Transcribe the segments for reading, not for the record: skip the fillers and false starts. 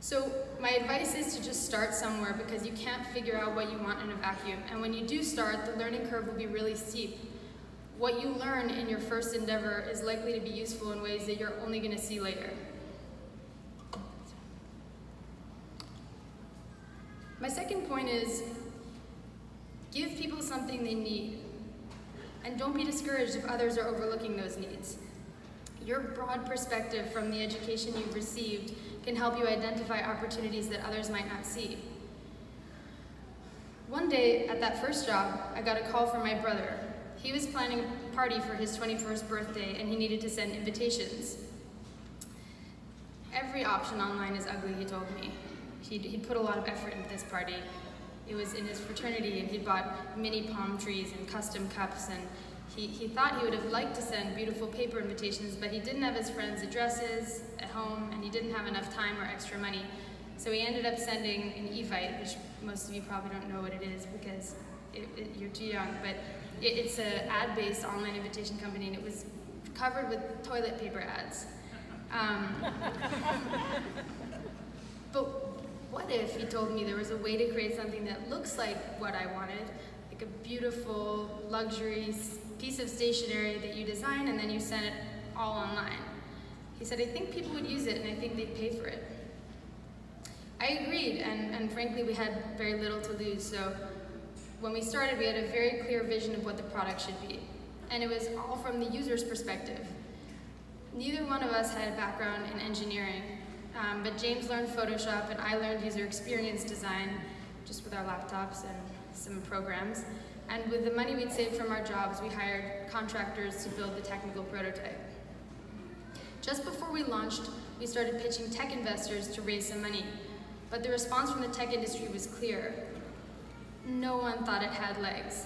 So my advice is to just start somewhere, because you can't figure out what you want in a vacuum. And when you do start, the learning curve will be really steep. What you learn in your first endeavor is likely to be useful in ways that you're only going to see later. My second point is, give people something they need. And don't be discouraged if others are overlooking those needs. Your broad perspective from the education you've received can help you identify opportunities that others might not see. One day, at that first job, I got a call from my brother. He was planning a party for his 21st birthday, and he needed to send invitations. Every option online is ugly, he told me. He'd put a lot of effort into this party. It was in his fraternity, and he'd bought mini palm trees and custom cups, and he thought he would have liked to send beautiful paper invitations, but he didn't have his friends' addresses at home, and he didn't have enough time or extra money. So he ended up sending an Evite, which most of you probably don't know what it is because you're too young, but it's an ad-based online invitation company, and it was covered with toilet paper ads. But what if he told me there was a way to create something that looks like what I wanted, like a beautiful, luxury piece of stationery that you design and then you send it all online? He said, I think people would use it and I think they'd pay for it. I agreed, and frankly, we had very little to lose, so when we started, we had a very clear vision of what the product should be, and it was all from the user's perspective. Neither one of us had a background in engineering, but James learned Photoshop and I learned user experience design just with our laptops and some programs. And with the money we'd saved from our jobs, we hired contractors to build the technical prototype. Just before we launched, we started pitching tech investors to raise some money, but the response from the tech industry was clear. No one thought it had legs.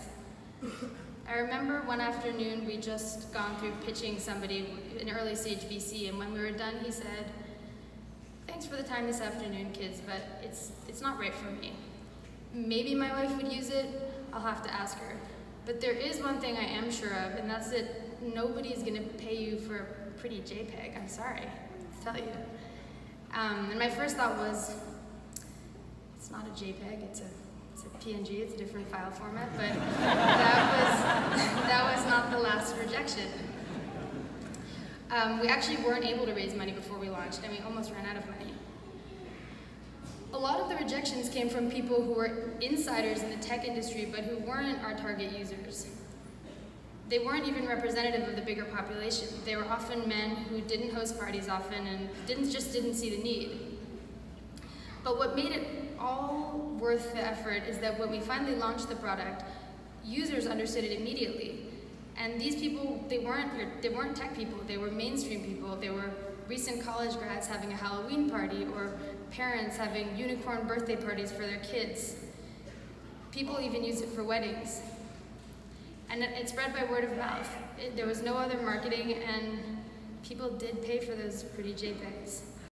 I remember one afternoon we'd just gone through pitching somebody, an early stage VC, and when we were done, he said, thanks for the time this afternoon, kids, but it's not right for me. Maybe my wife would use it, I'll have to ask her. But there is one thing I am sure of, and that's that nobody's gonna pay you for a pretty JPEG, I'm sorry to tell you. And my first thought was, it's not a JPEG, it's a PNG, it's a different file format, but that was not the last rejection. We actually weren't able to raise money before we launched, and we almost ran out of money. A lot of the rejections came from people who were insiders in the tech industry, but who weren't our target users. They weren't even representative of the bigger population. They were often men who didn't host parties often and just didn't see the need. But what made it all worth the effort is that when we finally launched the product, users understood it immediately. And these people, they weren't tech people, they were mainstream people. They were recent college grads having a Halloween party, or parents having unicorn birthday parties for their kids. People even use it for weddings. And it spread by word of mouth. There was no other marketing, and people did pay for those pretty JPEGs.